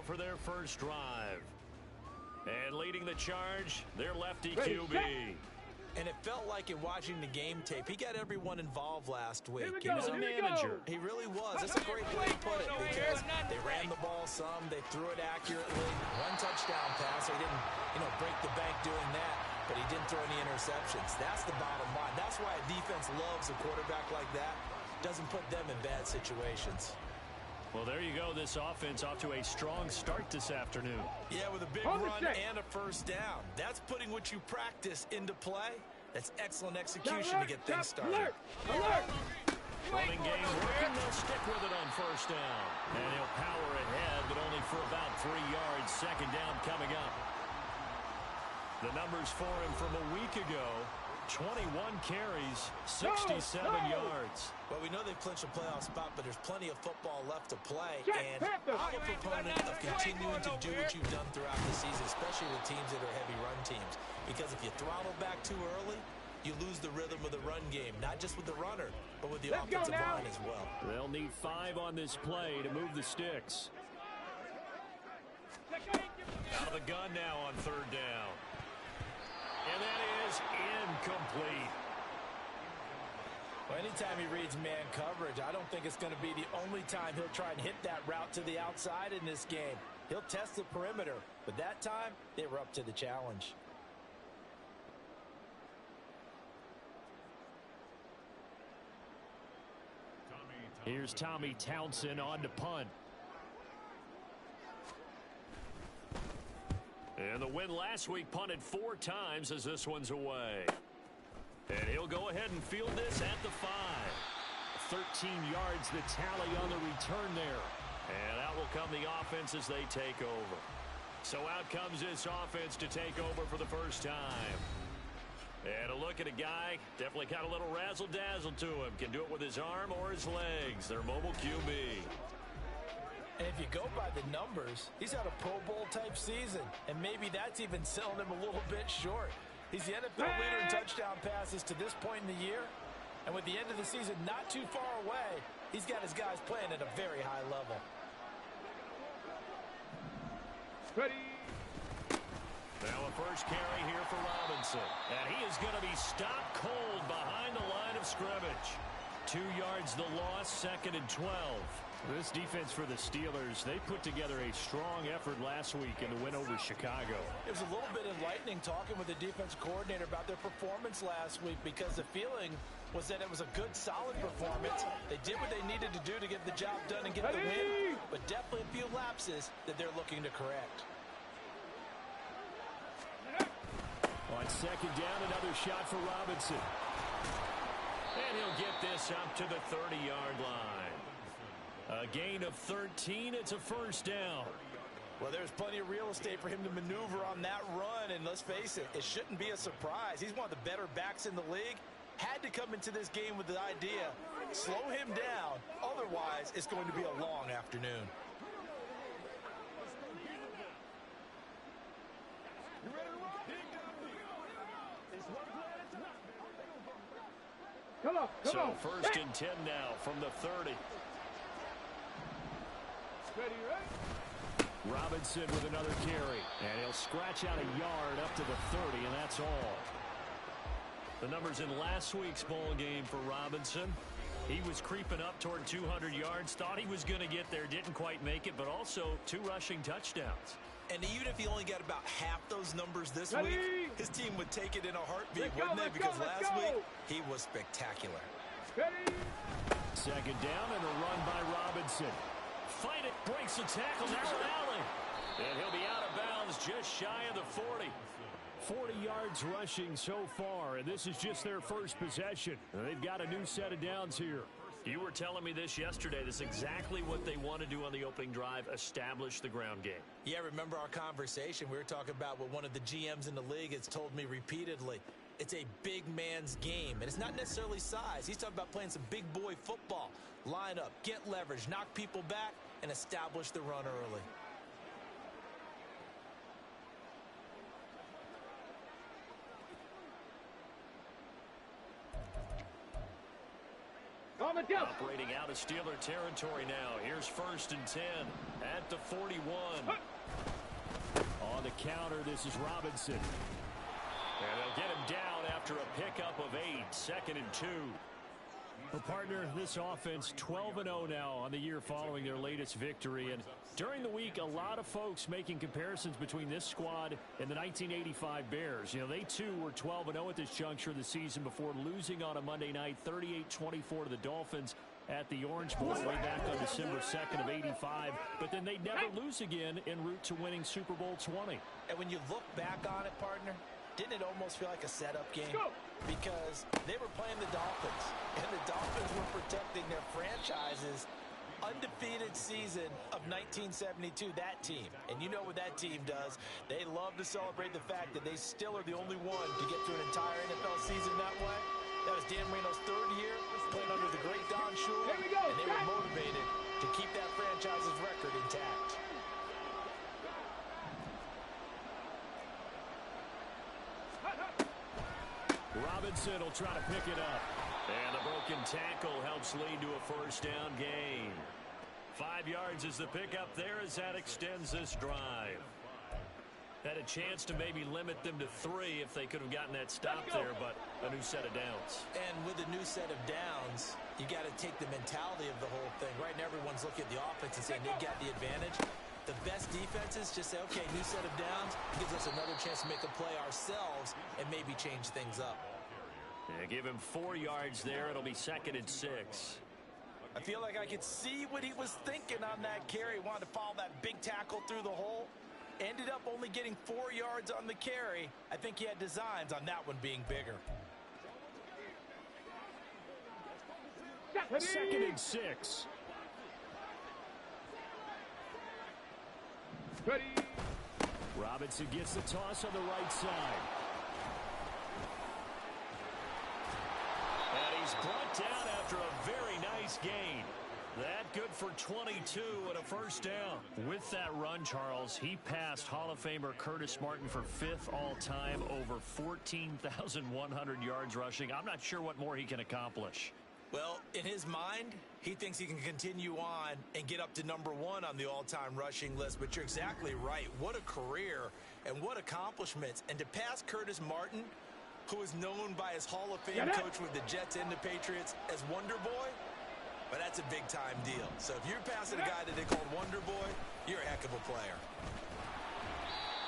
now for their first drive. And leading the charge, their lefty Ready, QB. set. And it felt like in watching the game tape, he got everyone involved last week. Here we He go, was a here we manager. go. He really was. That's a great way to put it because they ran the ball some, they threw it accurately. One touchdown pass. He didn't, break the bank doing that, but he didn't throw any interceptions. That's the bottom line. That's why a defense loves a quarterback like that. Doesn't put them in bad situations. Well, there you go. This offense off to a strong start this afternoon. Yeah, with a big run and a first down. That's putting what you practice into play. That's excellent execution to get things started. Alert! Running game working. They'll stick with it on first down. And he'll power ahead, but only for about 3 yards. Second down coming up. The numbers for him from a week ago: 21 carries, 67 yards. Well, we know they've clinched a playoff spot, but there's plenty of football left to play. Jack And Panthers. I'm a proponent of continuing to do what you've done throughout the season, especially with teams that are heavy run teams. Because if you throttle back too early, you lose the rhythm of the run game, not just with the runner, but with the offensive line as well. They'll need 5 on this play to move the sticks. Out of the gun now on third down. And that is incomplete. Well, anytime he reads man coverage, I don't think it's going to be the only time he'll try and hit that route to the outside in this game. He'll test the perimeter, but that time they were up to the challenge. Here's Tommy Townsend on to punt. And the win last week, punted 4 times as this one's away. And he'll go ahead and field this at the 5. 13 yards the tally on the return there. And out will come the offense as they take over. So out comes this offense to take over for the first time. And a look at a guy, definitely got a little razzle-dazzle to him. Can do it with his arm or his legs. Their mobile QB. And if you go by the numbers, he's had a Pro Bowl-type season. And maybe that's even selling him a little bit short. He's the NFL leader in touchdown passes to this point in the year. And with the end of the season not too far away, he's got his guys playing at a very high level. Ready. Now a first carry here for Robinson. And he is going to be stopped cold behind the line of scrimmage. 2 yards the loss, 2nd and 12. This defense for the Steelers, they put together a strong effort last week in the win over Chicago. It was a little bit enlightening talking with the defense coordinator about their performance last week because the feeling was that it was a good, solid performance. They did what they needed to do to get the job done and get the win, but definitely a few lapses that they're looking to correct. On second down, another shot for Robinson. And he'll get this up to the 30-yard line. A gain of 13. It's a first down. Well, there's plenty of real estate for him to maneuver on that run, and let's face it, it shouldn't be a surprise. He's one of the better backs in the league. Had to come into this game with the idea, slow him down, otherwise it's going to be a long afternoon. Come on. So first and 10 now from the 30. Ready, right? Robinson with another carry. And he'll scratch out a yard up to the 30, and that's all. The numbers in last week's bowl game for Robinson. He was creeping up toward 200 yards. Thought he was going to get there. Didn't quite make it, but also 2 rushing touchdowns. And even if he only got about half those numbers this week, his team would take it in a heartbeat, wouldn't they? Because last week, he was spectacular. Ready. Second down and a run by Robinson. Fight it, breaks the tackle, narrow alley. And he'll be out of bounds just shy of the 40. 40 yards rushing so far, and this is just their first possession. They've got a new set of downs here. You were telling me this yesterday. This is exactly what they want to do on the opening drive, establish the ground game. Yeah, remember our conversation? We were talking about what one of the GMs in the league has told me repeatedly. It's a big man's game, and it's not necessarily size. He's talking about playing some big boy football. Line up, get leverage, knock people back, and establish the run early. On the jump. Operating out of Steeler territory now. Here's 1st and 10 at the 41. On the counter, this is Robinson. And they'll get him down after a pickup of 8, 2nd and 2. Well, partner, this offense 12-0 now on the year following their latest victory. And during the week, a lot of folks making comparisons between this squad and the 1985 Bears. You know, they too were 12-0 at this juncture of the season before losing on a Monday night 38-24 to the Dolphins at the Orange Bowl way back on December 2nd of 85. But then they'd never lose again en route to winning Super Bowl 20. And when you look back on it, partner, didn't it almost feel like a setup game? Because they were playing the Dolphins, and the Dolphins were protecting their franchise's undefeated season of 1972, that team. And you know what that team does. They love to celebrate the fact that they still are the only one to get through an entire NFL season that way. That was Dan Marino's 3rd year, playing under the great Don Shula, and they were motivated to keep that franchise's record intact. Robinson will try to pick it up. And the broken tackle helps lead to a 1st down gain. 5 yards is the pickup there as that extends this drive. Had a chance to maybe limit them to 3 if they could have gotten that stop there, but a new set of downs. And with a new set of downs, you got to take the mentality of the whole thing. Right now, everyone's looking at the offense and saying they've got the advantage. The best defenses just say, okay, new set of downs. It gives us another chance to make a play ourselves and maybe change things up. Yeah, give him 4 yards there. It'll be 2nd and 6. I feel like I could see what he was thinking on that carry. He wanted to follow that big tackle through the hole. Ended up only getting 4 yards on the carry. I think he had designs on that one being bigger. 2nd and 6. Ready. Robinson gets the toss on the right side. And he's brought down after a very nice gain. That good for 22 and a 1st down. With that run, Charles, he passed Hall of Famer Curtis Martin for 5th all-time, over 14,100 yards rushing. I'm not sure what more he can accomplish. Well, in his mind, he thinks he can continue on and get up to #1 on the all-time rushing list. But you're exactly right. What a career and what accomplishments. And to pass Curtis Martin, who is known by his Hall of Fame coach with the Jets and the Patriots as Wonder Boy, but that's a big-time deal. So if you're passing a guy that they call Wonder Boy, you're a heck of a player.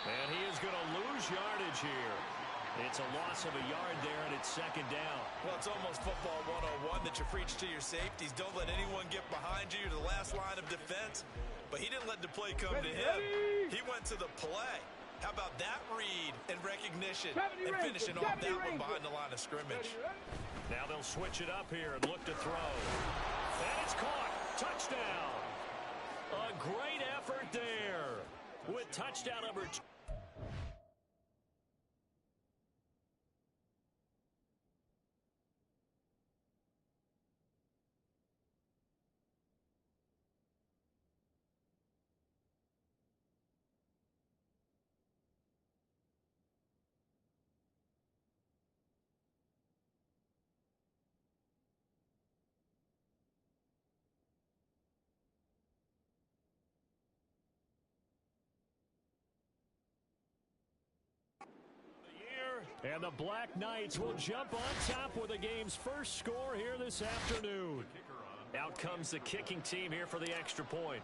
And he is going to lose yardage here. It's a loss of a yard there, and it's 2nd down. Well, it's almost football 101 that you preach to your safeties. Don't let anyone get behind you. You're the last line of defense. But he didn't let the play come to him. He went to the play. How about that read and recognition and finishing off that one behind the line of scrimmage? Now they'll switch it up here and look to throw. And it's caught. Touchdown. A great effort there with touchdown number 2. And the Black Knights will jump on top with the game's first score here this afternoon. Out comes the kicking team here for the extra point.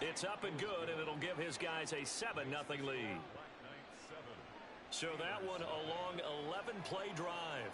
It's up and good, and it'll give his guys a 7-0 lead. So that one a long 11-play drive.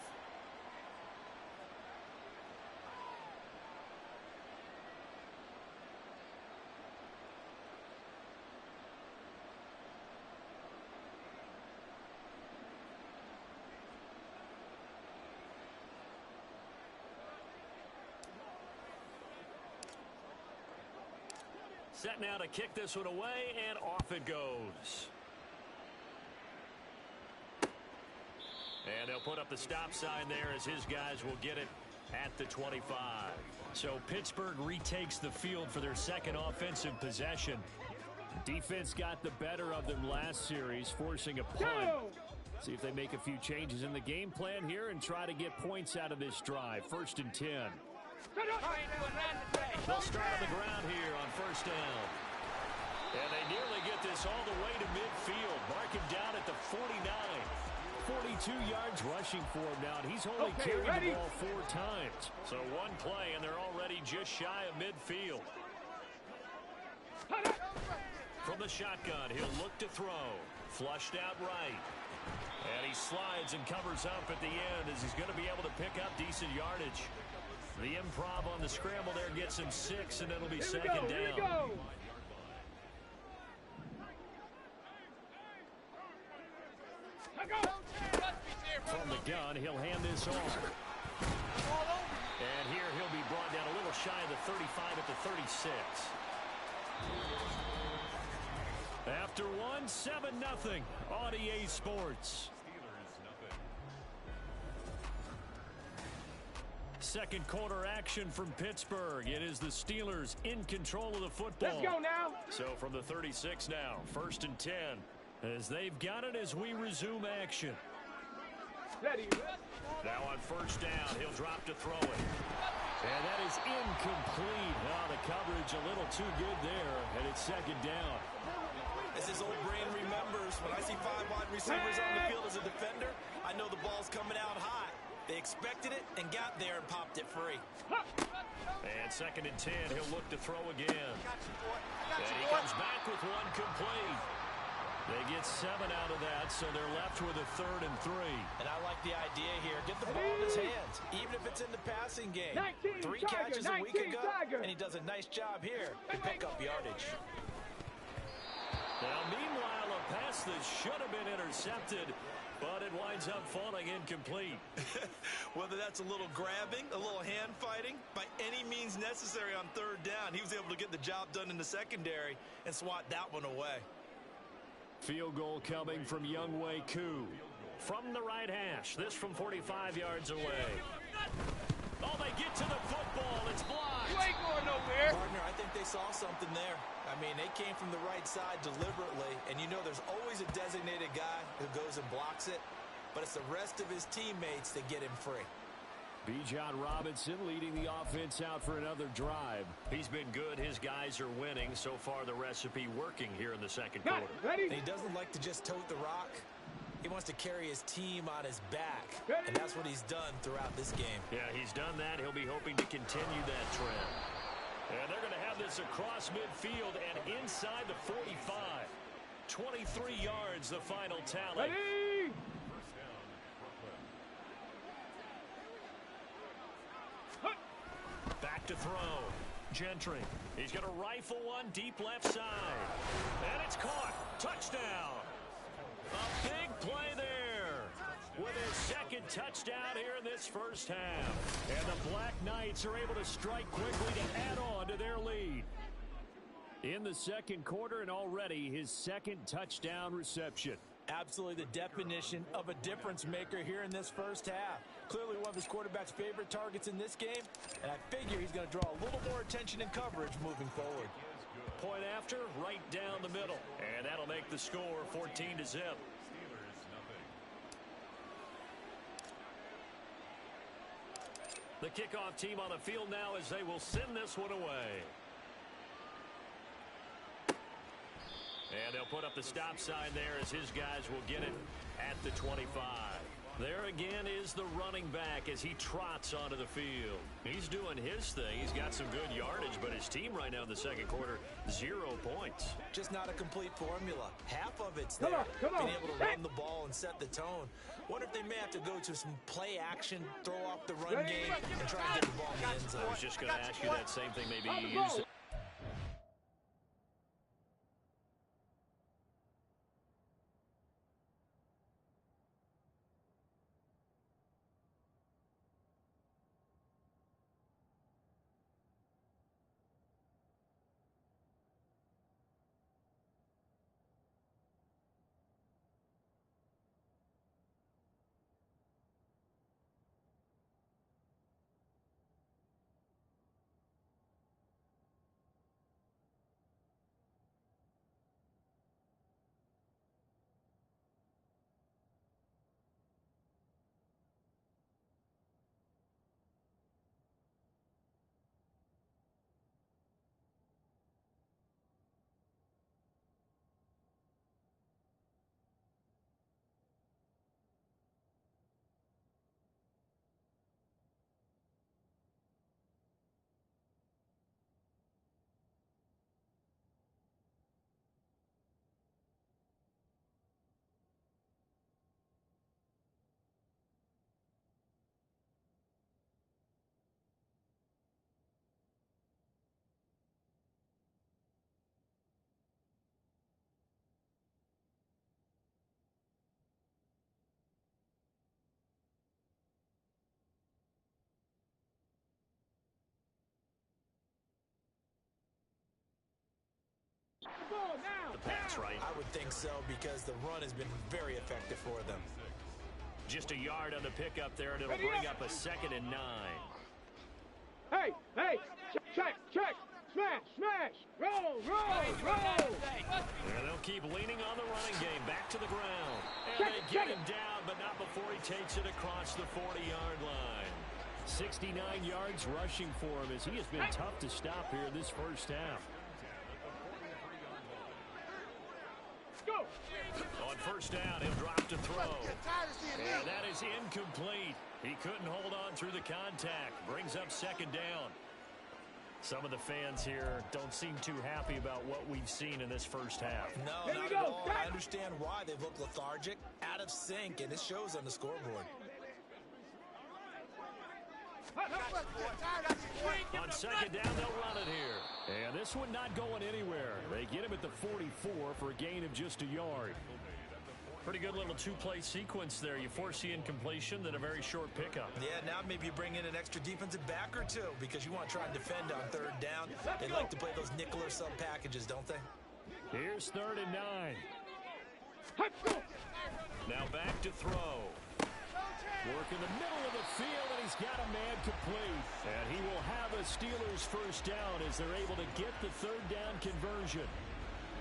Set now to kick this one away, and off it goes. And they'll put up the stop sign there as his guys will get it at the 25. So Pittsburgh retakes the field for their second offensive possession. Defense got the better of them last series, forcing a punt. See if they make a few changes in the game plan here and try to get points out of this drive. 1st and 10. They'll start on the ground here on 1st down. And they nearly get this all the way to midfield. Mark him down at the 49. 42 yards rushing for him now. And he's only carried the ball 4 times. So one play, and they're already just shy of midfield. From the shotgun, he'll look to throw. Flushed out right. And he slides and covers up at the end as he's going to be able to pick up decent yardage. The improv on the scramble there gets him 6, and it'll be second down. From the gun, he'll hand this off. And here he'll be brought down a little shy of the 35 at the 36. After one, 7-0 on EA Sports. Second quarter action from Pittsburgh. It is the Steelers in control of the football. Let's go now. So from the 36 now, 1st and 10. As they've got it as we resume action. Steady. Now on 1st down, he'll drop to throw it. And that is incomplete. Now the coverage a little too good there, and it's 2nd down. As his old brain remembers, when I see 5 wide receivers on the field as a defender, I know the ball's coming out high. They expected it and got there and popped it free. And 2nd and 10, he'll look to throw again. And he comes back with one complete. They get 7 out of that, so they're left with a 3rd and 3. And I like the idea here. Get the ball in his hands, even if it's in the passing game. 3 catches a week ago, and he does a nice job here to pick up yardage. Now, meanwhile, a pass that should have been intercepted, but it winds up falling incomplete. Whether that's a little grabbing, a little hand fighting, by any means necessary on 3rd down, he was able to get the job done in the secondary and swat that one away. Field goal coming from Younghoe Koo. From the right hash, this from 45 yards away. Oh, they get to the football. It's blocked. You ain't going nowhere. Partner, I think they saw something there. I mean, they came from the right side deliberately, and you know there's always a designated guy who goes and blocks it, but it's the rest of his teammates that get him free. Bijan Robinson leading the offense out for another drive. He's been good. His guys are winning. So far, the recipe working here in the 2nd quarter. And he doesn't like to just tote the rock. He wants to carry his team on his back, and that's what he's done throughout this game. Yeah, he's done that. He'll be hoping to continue that trend. And they're going to have this across midfield and inside the 45. 23 yards, the final tally. Ready? Back to throw. Gentry. He's going to rifle one deep left side. And it's caught. Touchdown. A big play there. With his 2nd touchdown here in this 1st half. And the Black Knights are able to strike quickly to add on to their lead. In the 2nd quarter, and already his 2nd touchdown reception. Absolutely the definition of a difference maker here in this 1st half. Clearly one of his quarterback's favorite targets in this game, and I figure he's going to draw a little more attention and coverage moving forward. Point after, right down the middle. And that'll make the score 14-0. The kickoff team on the field now as they will send this one away. And they'll put up the stop sign there as his guys will get it at the 25. There again is the running back as he trots onto the field. He's doing his thing. He's got some good yardage, but his team right now in the 2nd quarter, 0 points. Just not a complete formula. Half of it's there, being able to run the ball and set the tone. Wonder if they may have to go to some play action, throw off the run game, and try and get the ball in the end zone. I was just going to ask you that same thing. Maybe use pass, right? I would think so because the run has been very effective for them. Just a yard on the pickup there, and it'll bring up a 2nd and 9. Hey, check. Smash. Roll. And they'll keep leaning on the running game. Back to the ground. And they get him down, but not before he takes it across the 40-yard line. 69 yards rushing for him as he has been tough to stop here this first half. Go. On first down, he'll drop to throw. And that is incomplete. He couldn't hold on through the contact. Brings up 2nd down. Some of the fans here don't seem too happy about what we've seen in this first half. No, not at all. I understand why they look lethargic, out of sync, and it shows on the scoreboard. On 2nd down, they'll run it here. And this one not going anywhere. They get him at the 44 for a gain of just a yard. Pretty good little two-play sequence there. You force the incompletion, then a very short pickup. Yeah, now maybe you bring in an extra defensive back or two because you want to try and defend on 3rd down. They like to play those nickel or sub packages, don't they? Here's 3rd and 9. Now back to throw. Work in the middle of the field, and he's got a man complete. And he will have a Steelers first down as they're able to get the 3rd down conversion.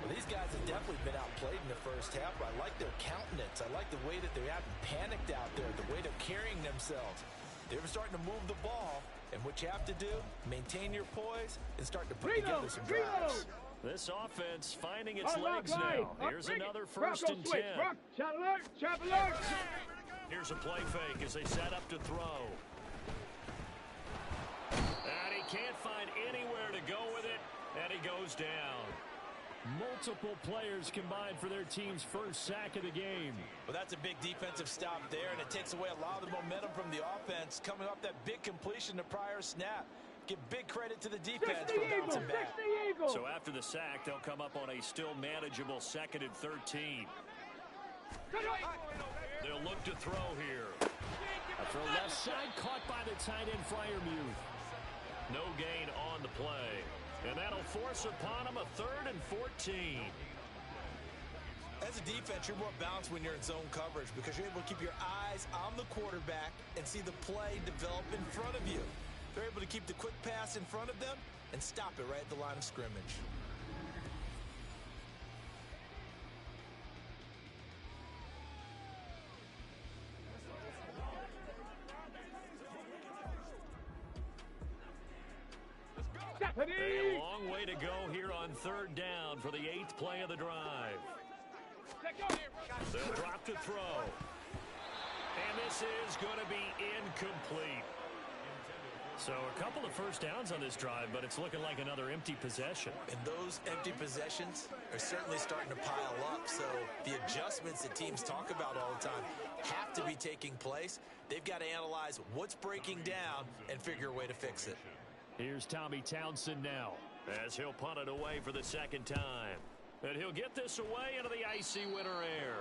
Well, these guys have definitely been outplayed in the first half, but I like their countenance. I like the way that they haven't panicked out there, the way they're carrying themselves. They're starting to move the ball, and what you have to do, maintain your poise and start to put together some drives. This offense finding its legs now. Here's another 1st and 10. Chop alert. Here's a play fake as they set up to throw. And he can't find anywhere to go with it, and he goes down. Multiple players combined for their team's first sack of the game. Well, that's a big defensive stop there, and it takes away a lot of the momentum from the offense coming off that big completion the prior snap. Give big credit to the defense for bouncing back. So after the sack, they'll come up on a still manageable 2nd and 13. They'll look to throw here. A throw left side caught by the tight end Freiermuth. No gain on the play. And that'll force upon him a 3rd and 14. As a defense, you're more balanced when you're in zone coverage because you're able to keep your eyes on the quarterback and see the play develop in front of you. They're able to keep the quick pass in front of them and stop it right at the line of scrimmage. A long way to go here on 3rd down for the 8th play of the drive. They'll drop to throw. And this is going to be incomplete. So a couple of first downs on this drive, but it's looking like another empty possession. And those empty possessions are certainly starting to pile up. So the adjustments that teams talk about all the time have to be taking place. They've got to analyze what's breaking down and figure a way to fix it. Here's Tommy Townsend now as he'll punt it away for the 2nd time. And he'll get this away into the icy winter air.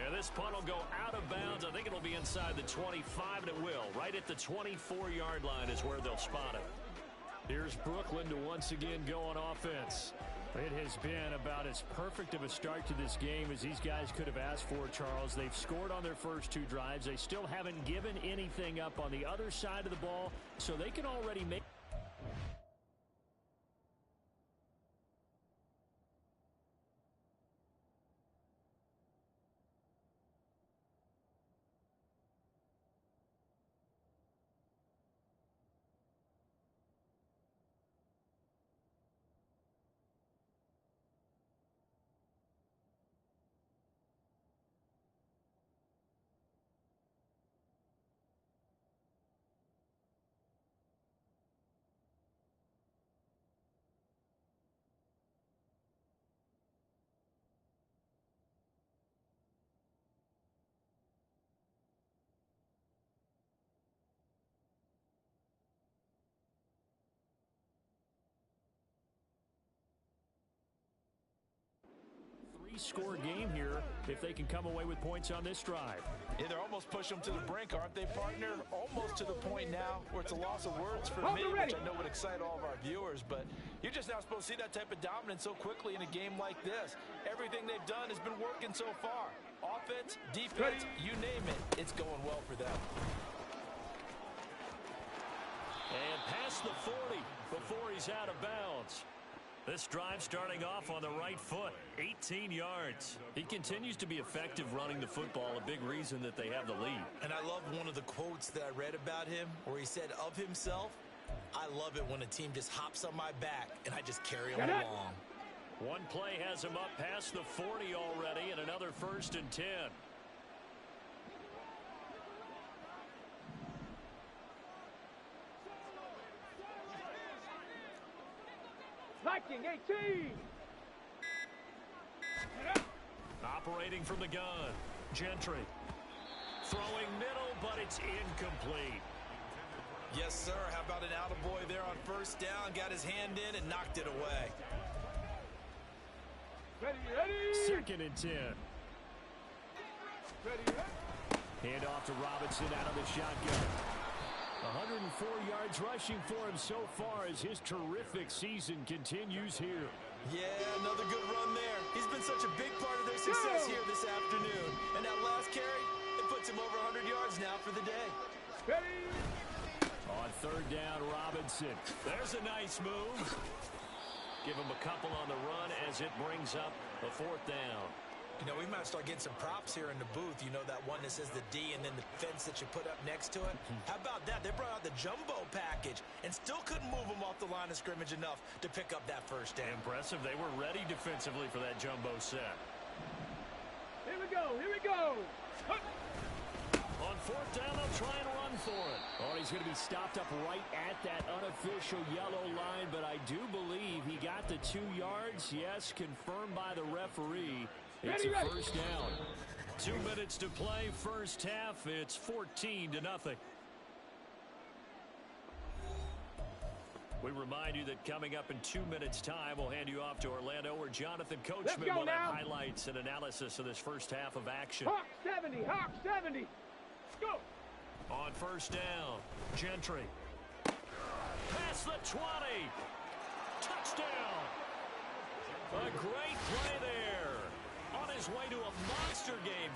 And this punt will go out of bounds. I think it'll be inside the 25, and it will. Right at the 24-yard line is where they'll spot it. Here's Brooklyn to once again go on offense. It has been about as perfect of a start to this game as these guys could have asked for, Charles. They've scored on their first 2 drives. They still haven't given anything up on the other side of the ball, so they can already make high-score game here if they can come away with points on this drive. Yeah, they're almost pushing them to the brink, aren't they, partner? Almost to the point now where it's a loss of words for me, which I know would excite all of our viewers, but you're just not supposed to see that type of dominance so quickly in a game like this. Everything they've done has been working so far. Offense, defense, you name it, it's going well for them. And past the 40 before he's out of bounds. This drive starting off on the right foot, 18 yards. He continues to be effective running the football, a big reason that they have the lead. And I love one of the quotes that I read about him where he said of himself, I love it when a team just hops on my back and I just carry them along. One play has him up past the 40 already, and another 1st and 10. Viking 18. Operating from the gun, Gentry. Throwing middle, but it's incomplete. Yes, sir. How about an attaboy there on 1st down? Got his hand in and knocked it away. Ready, ready. 2nd and 10. Ready, ready. Hand off to Robinson out of the shotgun. 104 yards rushing for him so far as his terrific season continues here. Yeah, another good run there. He's been such a big part of their success here this afternoon. And that last carry, it puts him over 100 yards now for the day. Ready. On 3rd down, Robinson. There's a nice move. Give him a couple on the run as it brings up a 4th down. You know, we might start getting some props here in the booth. You know, that one that says the D and then the fence that you put up next to it. How about that? They brought out the jumbo package and still couldn't move them off the line of scrimmage enough to pick up that 1st down. Impressive. They were ready defensively for that jumbo set. Here we go. Here we go. On 4th down, they'll try and run for it. Oh, he's going to be stopped up right at that unofficial yellow line, but I do believe he got the 2 yards. Yes, confirmed by the referee. It's a 1st down. 2 minutes to play, 1st half. It's 14-0. We remind you that coming up in 2 minutes' time, we'll hand you off to Orlando, where Jonathan Coachman will have highlights and analysis of this 1st half of action. Hawk 70. Hawk 70. Go. On 1st down, Gentry. Past the 20. Touchdown. A great play there. On his way to a monster game.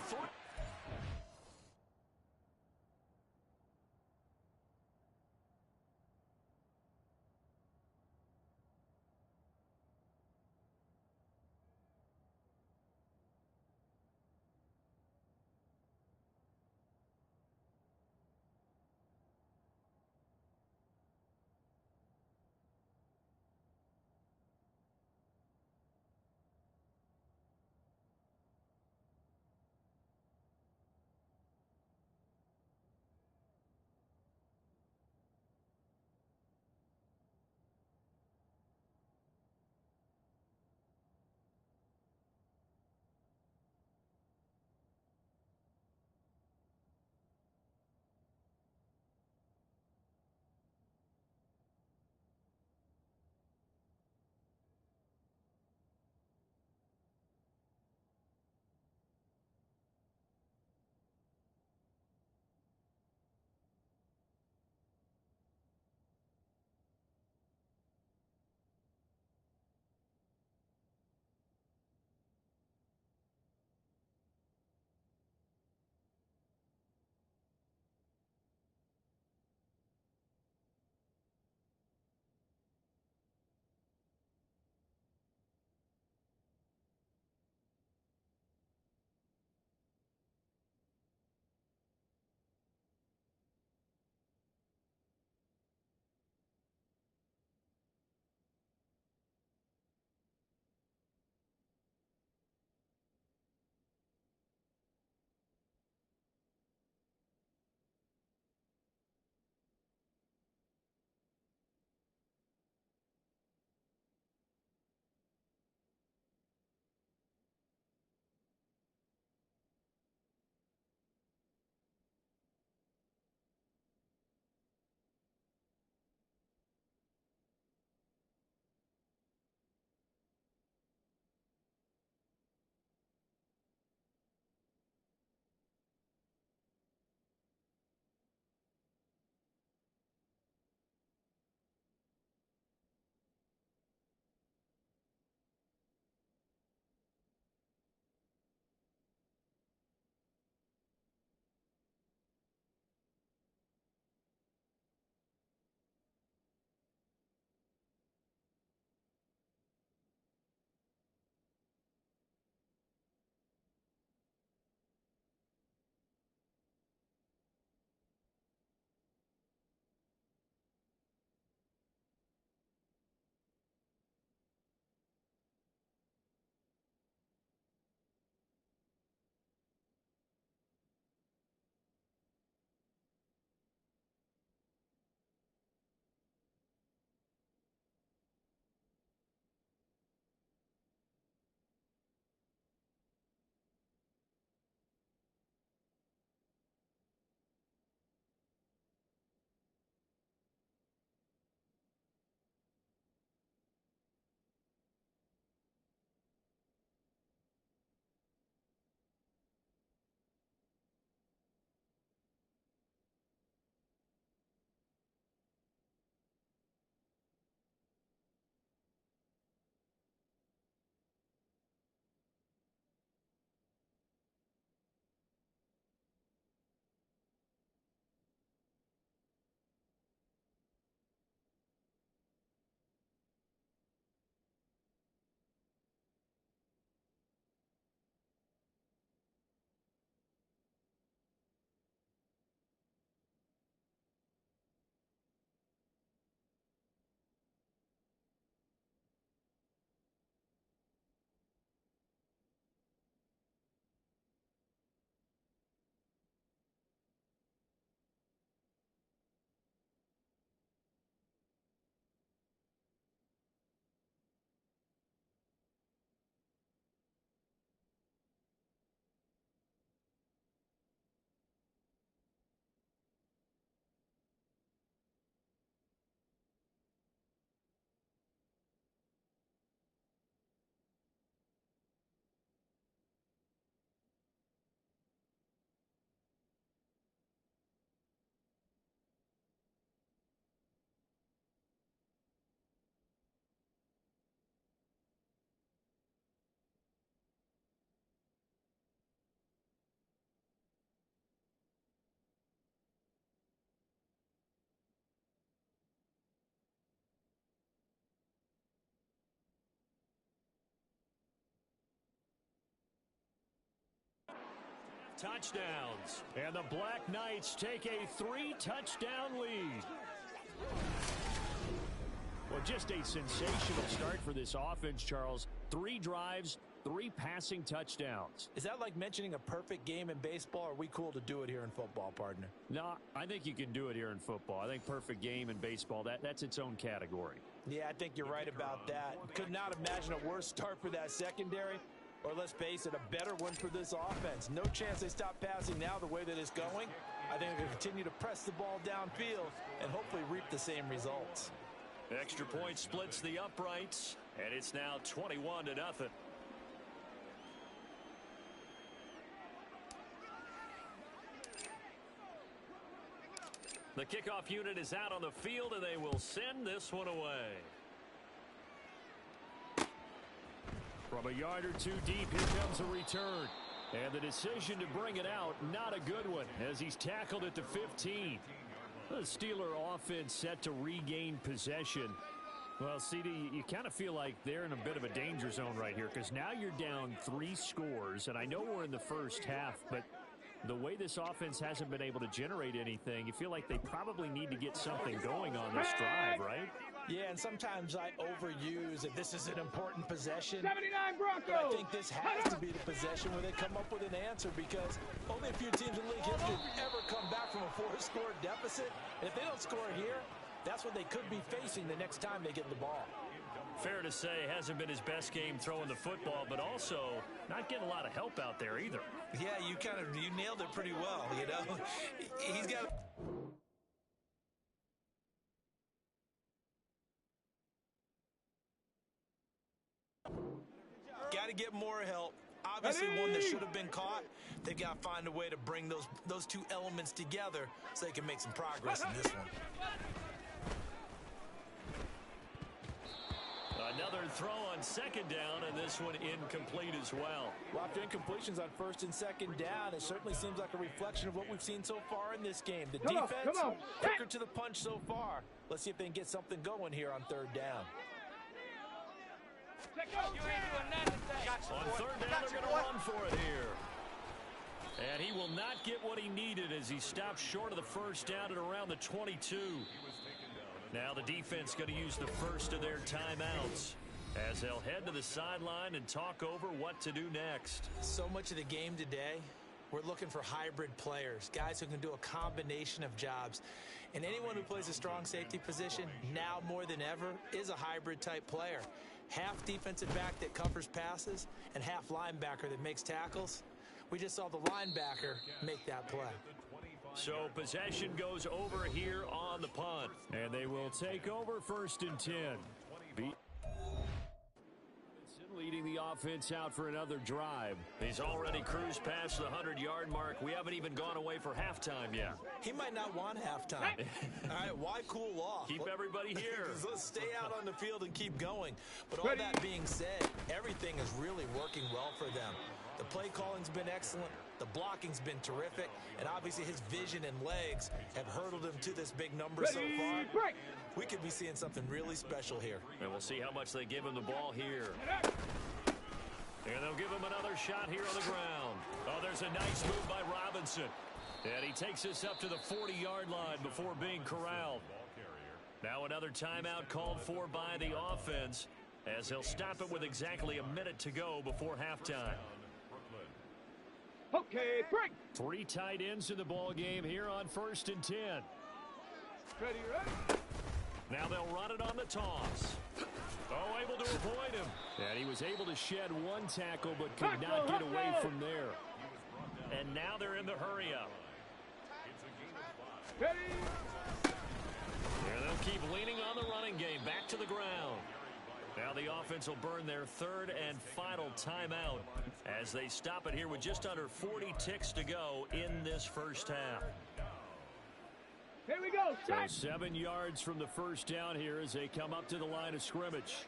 touchdowns. And the Black Knights take a 3-touchdown lead. Well, just a sensational start for this offense, Charles. 3 drives, 3 passing touchdowns. Is that like mentioning a perfect game in baseball, or are we cool to do it here in football, partner? No, I think you can do it here in football. I think perfect game in baseball, that's its own category. Yeah, I think you're right about that. Could not imagine a worse start for that secondary, or let's face it, a better one for this offense. No chance they stop passing now the way that it's going. I think they're going to continue to press the ball downfield and hopefully reap the same results. Extra point splits the uprights, and it's now 21-0. The kickoff unit is out on the field, and they will send this one away. From a yard or 2 deep, here comes a return. And the decision to bring it out, not a good one, as he's tackled at the 15. The Steeler offense set to regain possession. Well, CD, you kind of feel like they're in a bit of a danger zone right here, because now you're down 3 scores, and I know we're in the first half, but the way this offense hasn't been able to generate anything, you feel like they probably need to get something going on this drive, right? Yeah, and sometimes I overuse if this is an important possession. 79 Broncos! But I think this has to be the possession where they come up with an answer, because only a few teams in league history have ever come back from a 4-score deficit. And if they don't score here, that's what they could be facing the next time they get the ball. Fair to say, hasn't been his best game throwing the football, but also not getting a lot of help out there either. Yeah, you nailed it pretty well, you know. He's got... Got to get more help. Obviously, one that should have been caught. They've got to find a way to bring those 2 elements together so they can make some progress in this one. Another throw on second down, and this one incomplete as well. Well, after incompletions on first and second down, it certainly seems like a reflection of what we've seen so far in this game. The defense, quicker to the punch so far. Let's see if they can get something going here on third down. On third down, they're going to run for it here. And he will not get what he needed as he stopped short of the first down at around the 22. Now the defense going to use the first of their timeouts as they'll head to the sideline and talk over what to do next. So much of the game today, we're looking for hybrid players, guys who can do a combination of jobs. And anyone who plays a strong safety position, now more than ever, is a hybrid type player. Half defensive back that covers passes and half linebacker that makes tackles. We just saw the linebacker make that play. So possession goes over here on the punt. And they will take over first and 10. Leading the offense out for another drive. He's already cruised past the 100-yard mark. We haven't even gone away for halftime yet. He might not want halftime. All right, why cool off? Keep everybody here. Let's stay out on the field and keep going. But all that being said, everything is really working well for them. The play calling's been excellent. The blocking's been terrific. And obviously his vision and legs have hurdled him to this big number so far. We could be seeing something really special here. And we'll see how much they give him the ball here. And they'll give him another shot here on the ground. Oh, there's a nice move by Robinson. And he takes us up to the 40-yard line before being corralled. Now another timeout called for by the offense as he'll stop it with exactly a minute to go before halftime. Okay, break. 3 tight ends in the ball game here on first and 10. Ready. Now they'll run it on the toss. Oh, able to avoid him. And he was able to shed 1 tackle but could not get away from there. And now they're in the hurry-up. Ready. And they'll keep leaning on the running game. Back to the ground. Now the offense will burn their 3rd and final timeout as they stop it here with just under 40 ticks to go in this first half. Here we go. So 7 yards from the first down here as they come up to the line of scrimmage.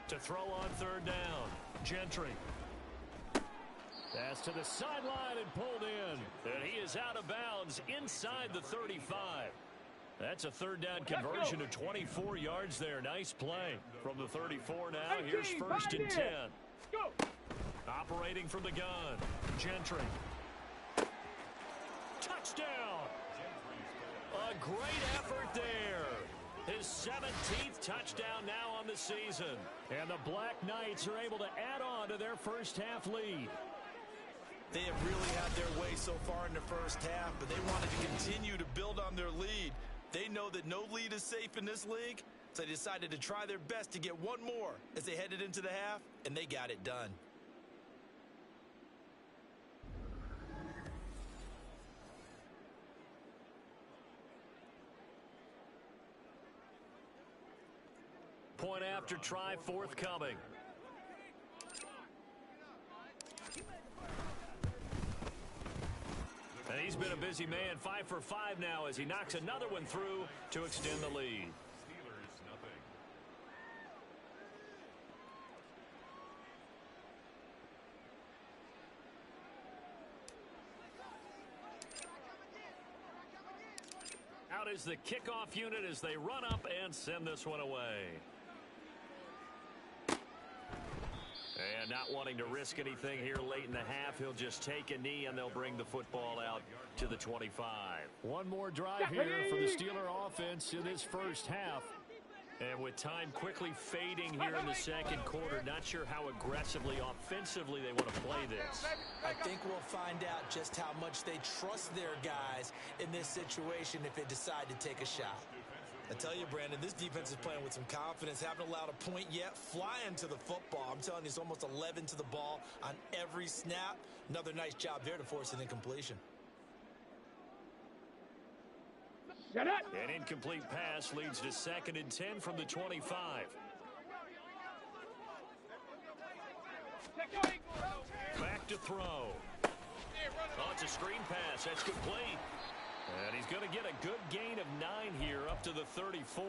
To throw on third down, Gentry. Pass to the sideline and pulled in. And he is out of bounds inside the 35. That's a third down conversion to 24 yards there. Nice play from the 34 now. Here's first and 10. Go. Operating from the gun, Gentry. Touchdown! A great effort there. His 17th touchdown now on the season. And the Black Knights are able to add on to their first half lead. They have really had their way so far in the first half, but they wanted to continue to build on their lead. They know that no lead is safe in this league, so they decided to try their best to get one more as they headed into the half, and they got it done. Point after try forthcoming. And he's been a busy man, 5 for 5 now as he knocks another one through to extend the lead. Out is the kickoff unit as they run up and send this one away. And not wanting to risk anything here late in the half, he'll just take a knee and they'll bring the football out to the 25. One more drive here for the Steeler offense in this first half. And with time quickly fading here in the second quarter, not sure how aggressively, offensively they want to play this. I think we'll find out just how much they trust their guys in this situation if they decide to take a shot. I tell you, Brandon, this defense is playing with some confidence. Haven't allowed a point yet. Flying to the football. I'm telling you, it's almost 11 to the ball on every snap. Another nice job there to force an incompletion. Shut up! An incomplete pass leads to 2nd and 10 from the 25. Back to throw. Oh, it's a screen pass. That's complete. And he's going to get a good gain of 9 here up to the 34.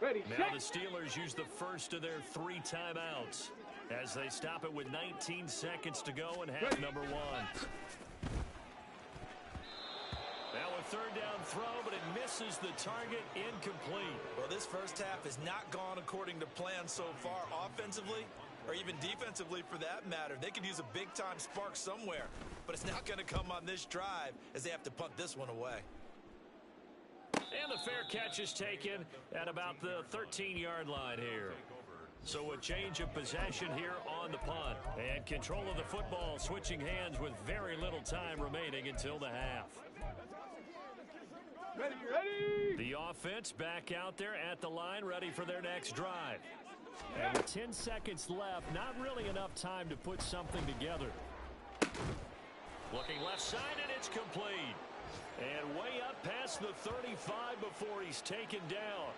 Ready, now the Steelers use the first of their 3 timeouts as they stop it with 19 seconds to go in half number 1. Now a 3rd down throw, but it misses the target, incomplete. Well, this first half has not gone according to plan so far offensively or even defensively for that matter. They could use a big-time spark somewhere, but it's not going to come on this drive as they have to punt this one away. And the fair catch is taken at about the 13-yard line here. So a change of possession here on the punt. And control of the football switching hands with very little time remaining until the half. Ready, ready! The offense back out there at the line, ready for their next drive. And with 10 seconds left, not really enough time to put something together. Looking left side, and it's complete. And way up past the 35 before he's taken down.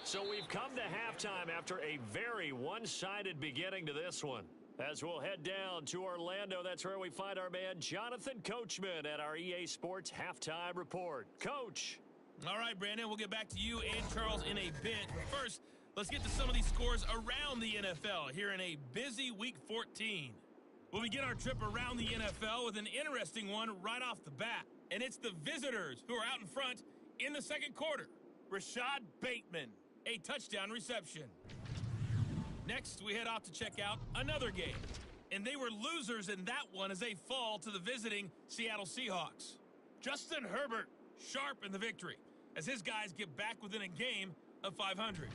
So we've come to halftime after a very one-sided beginning to this one. As we'll head down to Orlando, that's where we find our man Jonathan Coachman at our EA Sports Halftime Report. Coach. All right, Brandon, we'll get back to you and Charles in a bit. First, let's get to some of these scores around the NFL here in a busy Week 14. We'll begin our trip around the NFL with an interesting one right off the bat. And it's the visitors who are out in front in the second quarter. Rashad Bateman, a touchdown reception. Next, we head off to check out another game. And they were losers in that one as they fall to the visiting Seattle Seahawks. Justin Herbert, sharp in the victory as his guys get back within a game of 500.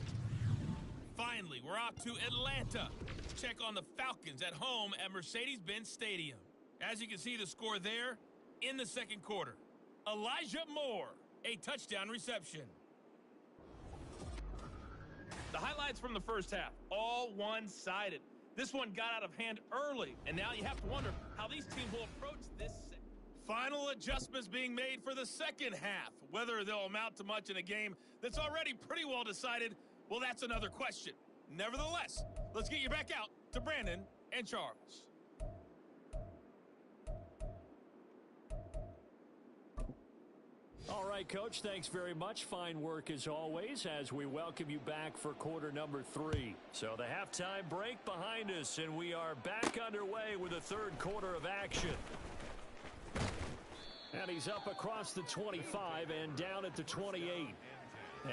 Finally, we're off to Atlanta to check on the Falcons at home at Mercedes-Benz Stadium. As you can see, the score there in the second quarter. Elijah Moore, a touchdown reception. The highlights from the first half, all one-sided. This one got out of hand early, and now you have to wonder how these teams will approach this. Final adjustments being made for the second half. Whether they'll amount to much in a game that's already pretty well decided, well, that's another question. Nevertheless, let's get you back out to Brandon and Charles. All right, Coach, thanks very much. Fine work as always as we welcome you back for quarter number 3. So the halftime break behind us, and we are back underway with the third quarter of action. And he's up across the 25 and down at the 28.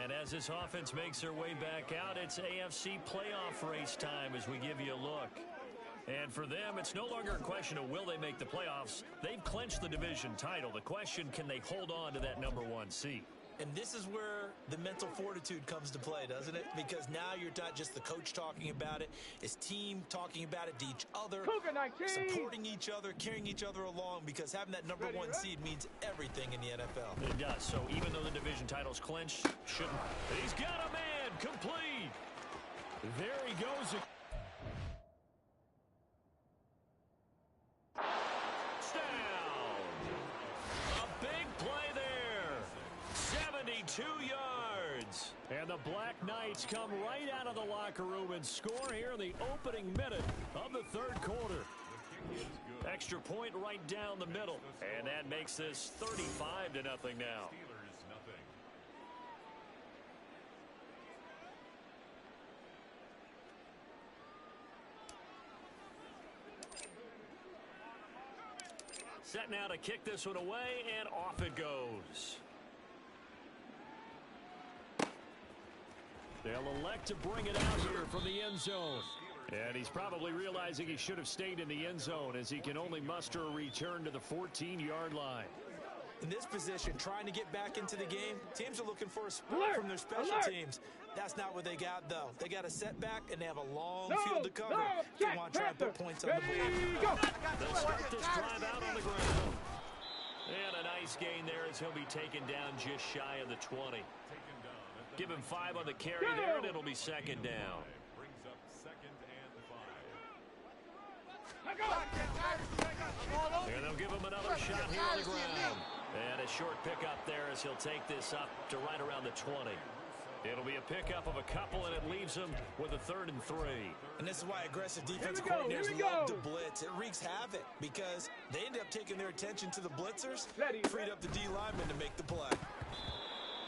And as this offense makes their way back out, it's AFC playoff race time as we give you a look. And for them, it's no longer a question of will they make the playoffs. They've clinched the division title. The question, can they hold on to that #1 seed? And this is where the mental fortitude comes to play, doesn't it? Because now you're not just the coach talking about it. It's team talking about it to each other, supporting each other, carrying each other along, because having that #1 seed means everything in the NFL. It does. So even though the division title's clinched, shouldn't. He's got a man complete. There he goes. A big play there. 72 yards. And the Black Knights come right out of the locker room and score here in the opening minute of the third quarter. Extra point right down the middle. And that makes this 35-0 now. Set now to kick this one away, and off it goes. They'll elect to bring it out here from the end zone. And he's probably realizing he should have stayed in the end zone as he can only muster a return to the 14-yard line. In this position, trying to get back into the game, teams are looking for a spark from their special teams. That's not what they got, though. They got a setback, and they have a long field to cover. They want to try and put points on the board. They'll start this drive out on the ground. And a nice gain there as he'll be taken down just shy of the 20. Give him 5 on the carry there, and it'll be second down. And they'll give him another shot here on the ground. And a short pickup there as he'll take this up to right around the 20. It'll be a pickup of a couple, and it leaves him with a 3rd and 3. And this is why aggressive defensive coordinators love to blitz. It wreaks havoc because they end up taking their attention to the blitzers, freed up the D lineman to make the play.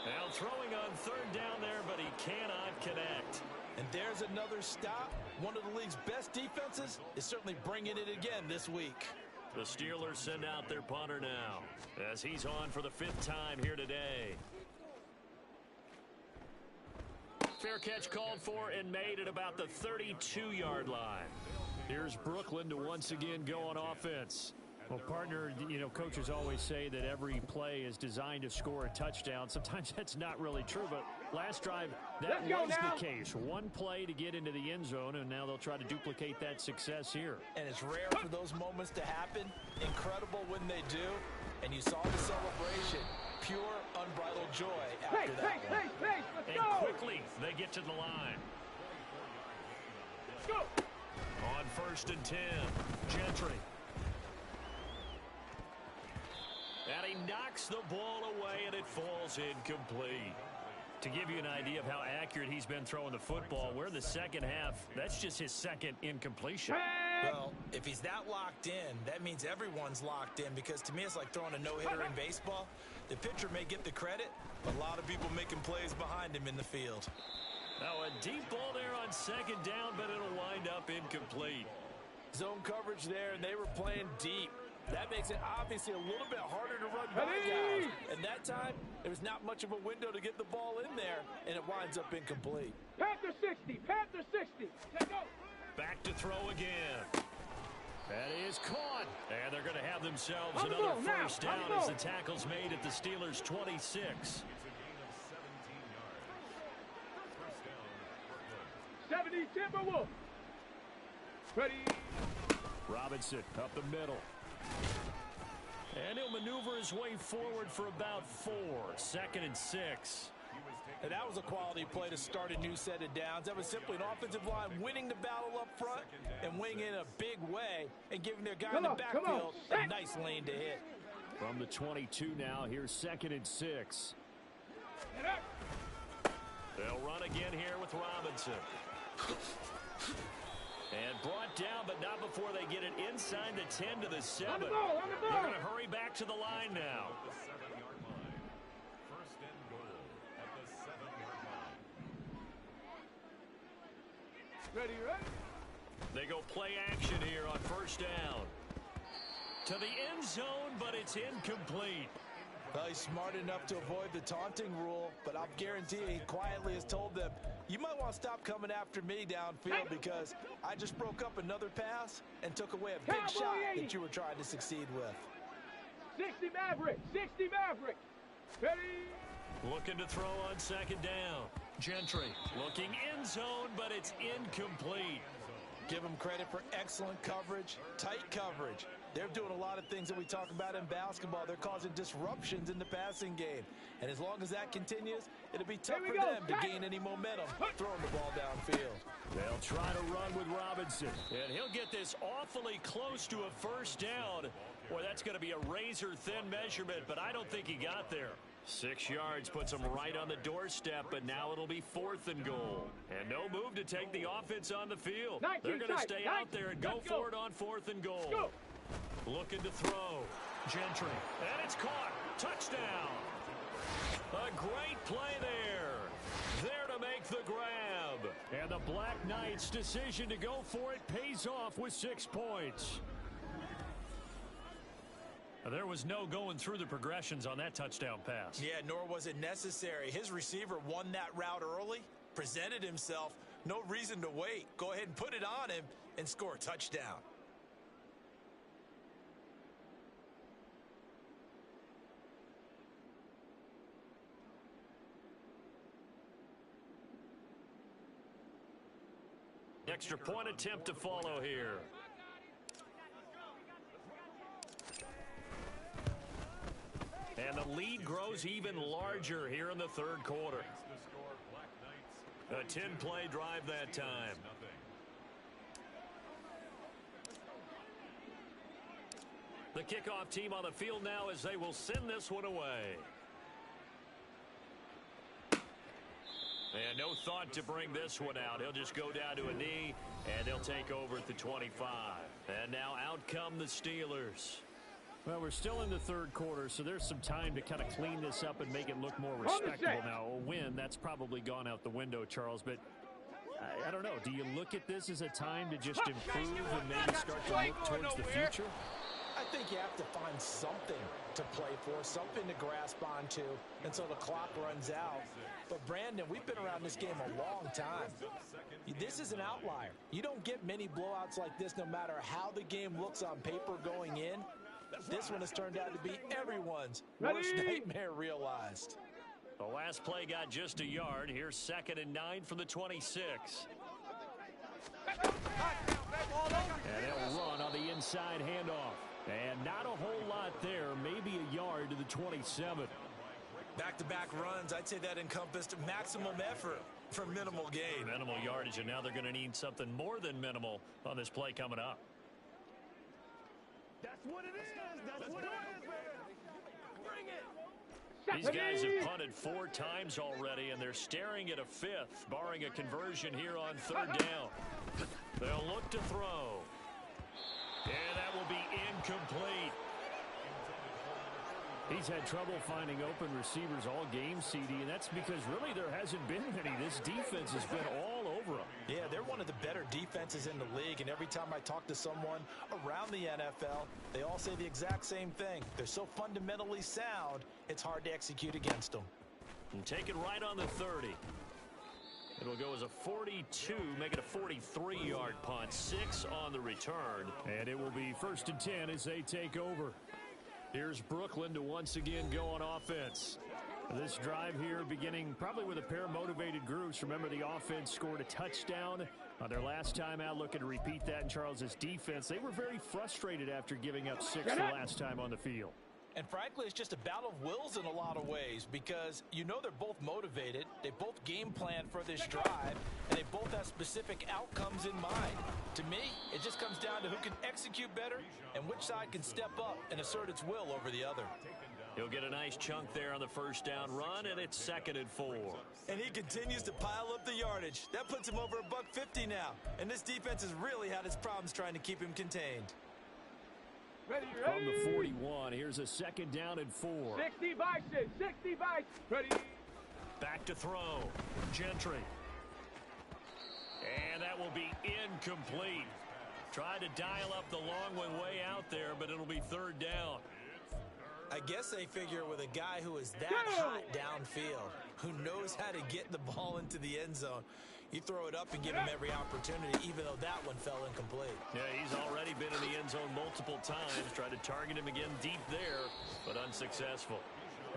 Now throwing on 3rd down there, but he cannot connect. And there's another stop. One of the league's best defenses is certainly bringing it again this week. The Steelers send out their punter now as he's on for the 5th time here today. Fair catch called for and made at about the 32-yard line. Here's Brooklyn to once again go on offense. Well, partner, you know, coaches always say that every play is designed to score a touchdown. Sometimes that's not really true, but last drive, that was the case. One play to get into the end zone, and now they'll try to duplicate that success here. And it's rare for those moments to happen. Incredible when they do. And you saw the celebration. Pure, unbridled joy after that one. And quickly, they get to the line. Go. On 1st and 10, Gentry. And he knocks the ball away, and it falls incomplete. To give you an idea of how accurate he's been throwing the football, we're in the second half. That's just his 2nd incompletion. Well, if he's that locked in, that means everyone's locked in, because to me it's like throwing a no-hitter in baseball. The pitcher may get the credit, but a lot of people making plays behind him in the field. Now a deep ball there on 2nd down, but it'll wind up incomplete. Zone coverage there, and they were playing deep. That makes it obviously a little bit harder to run by guys. And that time, there was not much of a window to get the ball in there, and it winds up incomplete. Panther 60, Panther 60. Back to throw again. That is caught. And they're going to have themselves another 1st down as the tackle's made at the Steelers' 26. 70 Timberwolves. Ready. Robinson up the middle. And he'll maneuver his way forward for about 4. 2nd and 6. And that was a quality play to start a new set of downs. That was simply an offensive line winning the battle up front and winning in a big way and giving their guy in the backfield a nice lane to hit. From the 22 now, here's 2nd and 6. They'll run again here with Robinson. And brought down, but not before they get it inside the 10 to the 7. They're going to hurry back to the line now. Ready. They go play action here on 1st down. To the end zone, but it's incomplete. Well, he's smart enough to avoid the taunting rule, but I'll guarantee you he quietly has told them, you might want to stop coming after me downfield because I just broke up another pass and took away a big shot that you were trying to succeed with. 60 Maverick, 60 Maverick. Ready? Looking to throw on second down. Gentry looking end zone, but it's incomplete. Give them credit for excellent coverage, tight coverage. They're doing a lot of things that we talk about in basketball. They're causing disruptions in the passing game. And as long as that continues, it'll be tough for them to gain any momentum throwing the ball downfield. They'll try to run with Robinson. And he'll get this awfully close to a first down. Boy, that's going to be a razor-thin measurement, but I don't think he got there. 6 yards puts him right on the doorstep, but now it'll be 4th and goal. And no move to take the offense on the field. They're going to stay out there and go for it on 4th and goal. Looking to throw. Gentry. And it's caught. Touchdown. A great play there. There to make the grab. And the Black Knights' decision to go for it pays off with 6 points. There was no going through the progressions on that touchdown pass. Yeah, nor was it necessary. His receiver won that route early, presented himself. No reason to wait. Go ahead and put it on him and score a touchdown. Extra point attempt to follow here. And the lead grows even larger here in the third quarter. A 10-play drive that time. The kickoff team on the field now as they will send this one away. And no thought to bring this one out. He'll just go down to a knee, and they'll take over at the 25. And now out come the Steelers. Well, we're still in the third quarter, so there's some time to kind of clean this up and make it look more respectable. Now, a win, that's probably gone out the window, Charles, but I don't know. Do you look at this as a time to just improve and maybe start to look towards the future? I think you have to find something to play for, something to grasp onto until the clock runs out. But, Brandon, we've been around this game a long time. This is an outlier. You don't get many blowouts like this no matter how the game looks on paper going in. This one has turned out to be everyone's worst nightmare realized. The last play got just a yard. Here's 2nd and 9 from the 26. And they'll run on the inside handoff. And not a whole lot there, maybe a yard to the 27. Back-to-back runs, I'd say that encompassed maximum effort for minimal gain. Minimal yardage, and now they're going to need something more than minimal on this play coming up. That's what it is. That's what it is, man. Bring it. These guys have punted 4 times already, and they're staring at a 5th, barring a conversion here on 3rd down. They'll look to throw. And that will be incomplete. He's had trouble finding open receivers all game, CD, and that's because really there hasn't been many. This defense has been all over them. Yeah, they're one of the better defenses in the league, and every time I talk to someone around the NFL, they all say the exact same thing. They're so fundamentally sound, it's hard to execute against them. And take it right on the 30. It'll go as a 42, make it a 43-yard punt. 6 on the return. And it will be 1st and 10 as they take over. Here's Brooklyn to once again go on offense. This drive here beginning probably with a pair of motivated groups. Remember, the offense scored a touchdown on their last time out. Looking to repeat that in Charles's defense. They were very frustrated after giving up 6 the last time on the field. And frankly, it's just a battle of wills in a lot of ways because you know they're both motivated, they both game plan for this drive, and they both have specific outcomes in mind. To me, it just comes down to who can execute better and which side can step up and assert its will over the other. He'll get a nice chunk there on the first down run, and it's 2nd and 4. And he continues to pile up the yardage. That puts him over $150 now, and this defense has really had its problems trying to keep him contained. Ready. From the 41, here's a 2nd down and 4. 60 Bison, 60 Bison. Ready. Back to throw. Gentry. And that will be incomplete. Tried to dial up the long one way out there, but it'll be 3rd down. I guess they figure with a guy who is that hot downfield, who knows how to get the ball into the end zone, you throw it up and give him every opportunity, even though that one fell incomplete. Yeah, he's already been in the end zone multiple times. Tried to target him again deep there, but unsuccessful.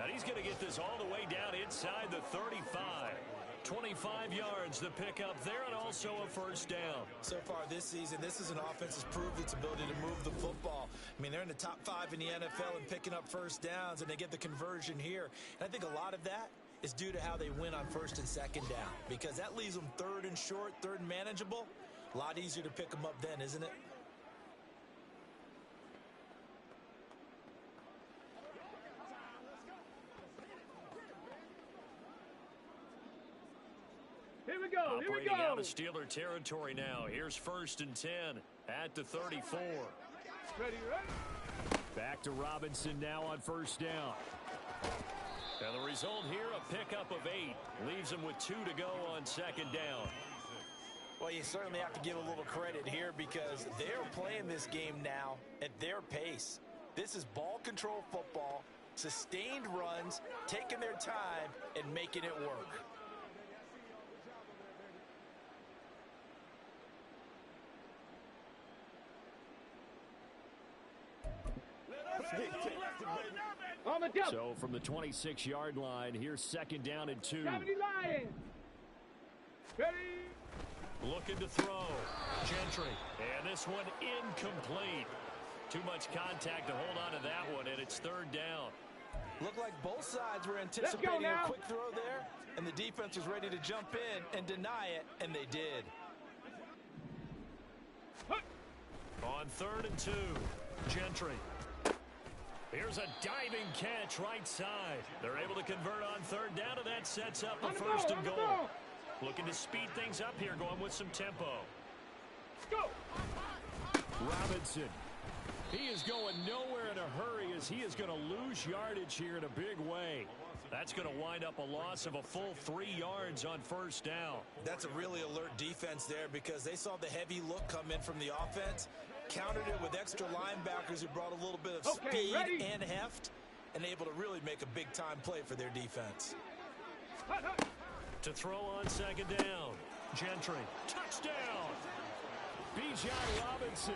And he's going to get this all the way down inside the 35. 25 yards to pick up there, and also a first down. So far this season, this is an offense that's proved its ability to move the football. I mean, they're in the top 5 in the NFL in picking up first downs, and they get the conversion here. And I think a lot of that is due to how they win on first and second down, because that leaves them third and short, third and manageable. A lot easier to pick them up then, isn't it? Here we go. Here we Operating go. out of Steeler territory now. Here's first and 10 at the 34. Ready, ready. Back to Robinson now on first down. And the result here, a pickup of 8. Leaves him with 2 to go on second down. Well, you certainly have to give a little credit here because they're playing this game now at their pace. This is ball control football, sustained runs, taking their time, and making it work. On the jump. So from the 26-yard line, here's second down and 2. 70 Lions. Ready. Looking to throw. Gentry. And this one incomplete. Too much contact to hold on to that one, and it's third down. Looked like both sides were anticipating a quick throw there, and the defense was ready to jump in and deny it, and they did. On third and 2, Gentry. Here's a diving catch right side. They're able to convert on third down, and that sets up a first and goal. Looking to speed things up here, going with some tempo. Go. Robinson. He is going nowhere in a hurry as he is going to lose yardage here in a big way. That's going to wind up a loss of a full 3 yards on first down. That's a really alert defense there because they saw the heavy look come in from the offense, countered it with extra linebackers who brought a little bit of speed and heft, and able to really make a big-time play for their defense. To throw on second down, Gentry. Touchdown! Bijan Robinson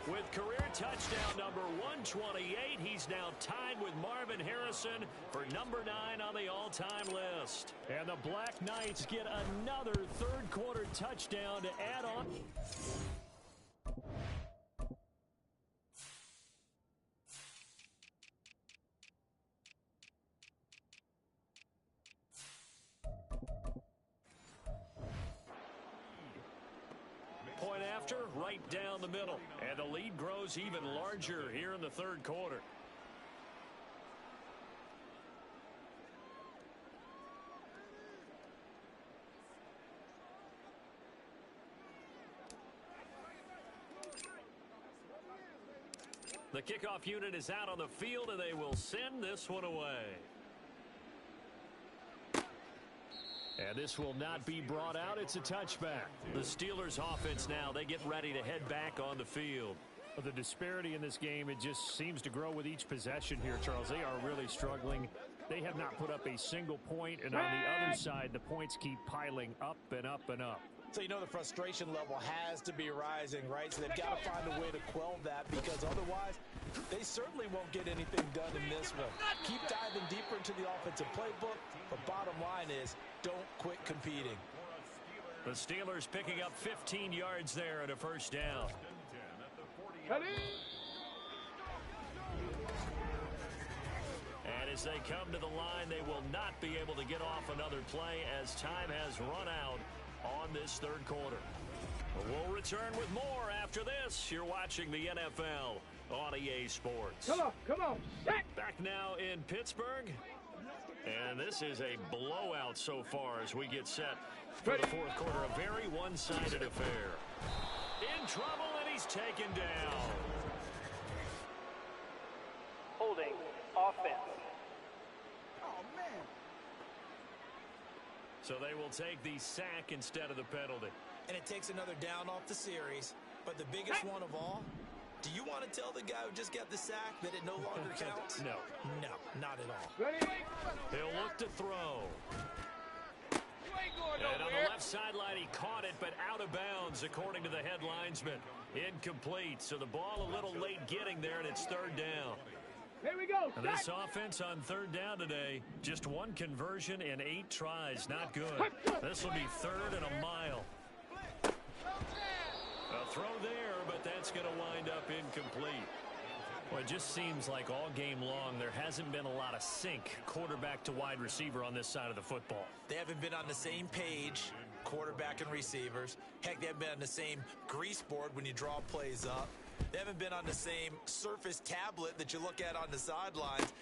with career touchdown number 128. He's now tied with Marvin Harrison for number 9 on the all-time list. And the Black Knights get another third-quarter touchdown to add on. Point after, right down the middle. And the lead grows even larger here in the third quarter. The kickoff unit is out on the field, and they will send this one away. And this will not be brought out. It's a touchback. The Steelers offense now, they get ready to head back on the field. Well, the disparity in this game, it just seems to grow with each possession here, Charles. They are really struggling. They have not put up a single point, and on the other side, the points keep piling up and up and up. So you know the frustration level has to be rising, right? So they've got to find a way to quell that because otherwise they certainly won't get anything done in this one. Keep diving deeper into the offensive playbook, but bottom line is don't quit competing. The Steelers picking up 15 yards there at a first down. And as they come to the line, they will not be able to get off another play as time has run out on this third quarter. We'll return with more after this. You're watching the NFL on EA Sports. Come on, set. Back now in Pittsburgh. And this is a blowout so far as we get set for the fourth quarter. A very one-sided affair. In trouble, and he's taken down. Holding offense. So they will take the sack instead of the penalty. And it takes another down off the series. But the biggest one of all, do you want to want to tell the guy who just got the sack that it no longer counts? No. No, not at all. He'll look to throw. And on the left sideline, he caught it, but out of bounds, according to the head linesman. Incomplete, so the ball a little late getting there, and it's third down. Here we go. And this offense on third down today, just one conversion in 8 tries. Not good. This will be third and a mile. A throw there, but that's going to wind up incomplete. Well, it just seems like all game long there hasn't been a lot of sync quarterback to wide receiver on this side of the football. They haven't been on the same page, quarterback and receivers. Heck, they haven't been on the same grease board when you draw plays up. They haven't been on the same surface tablet that you look at on the sidelines.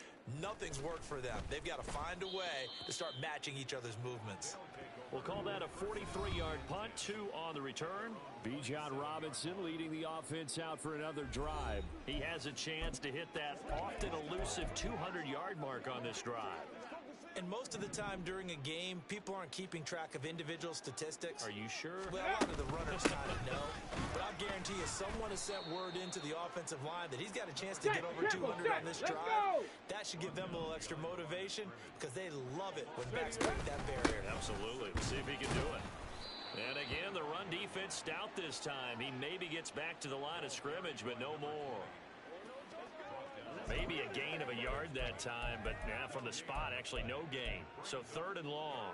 Nothing's worked for them. They've got to find a way to start matching each other's movements. We'll call that a 43-yard punt, 2 on the return. Bijan Robinson leading the offense out for another drive. He has a chance to hit that often elusive 200-yard mark on this drive. And most of the time during a game, people aren't keeping track of individual statistics. Are you sure? Well, a lot of the runners kind of know. But I'll guarantee you someone has sent word into the offensive line that he's got a chance to get over 200 on this drive. That should give them a little extra motivation because they love it when backs break that barrier. Absolutely. We'll see if he can do it. And again, the run defense stout this time. He maybe gets back to the line of scrimmage, but no more. Maybe a gain of a yard that time, but from the spot, actually no gain. So third and long.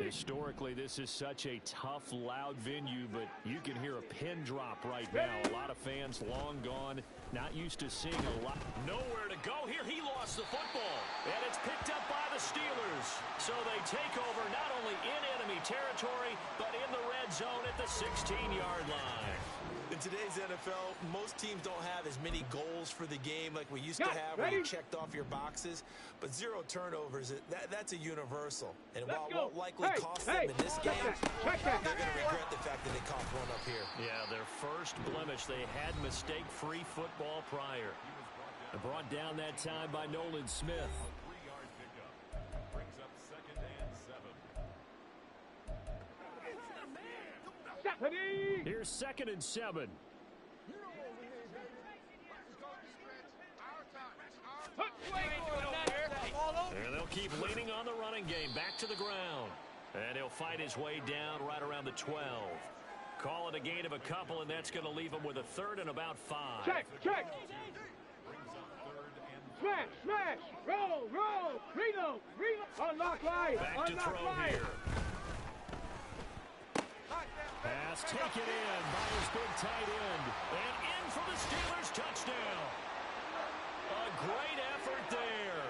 Historically, this is such a tough, loud venue, but you can hear a pin drop right now. A lot of fans long gone, not used to seeing a lot. Nowhere to go here. He lost the football, and it's picked up by the Steelers. So they take over not only in enemy territory, but in the red zone at the 16-yard line. In today's NFL, most teams don't have as many goals for the game like we used to have where you checked off your boxes. But 0 turnovers, that's a universal. And while it won't likely cost them in this game, they're going to regret the fact that they caught one up here. Yeah, their first blemish. They had mistake-free football prior. Brought down that time by Nolan Smith. Here's 2nd and 7. And they'll keep leaning on the running game. Back to the ground. And he'll fight his way down right around the 12. Call it a gain of a couple, and that's going to leave him with a third and about 5. Check. Smash. Roll. Reload. Unlock line. Back to throw here. Pass taken in by his big tight end. And in for the Steelers touchdown. A great effort there.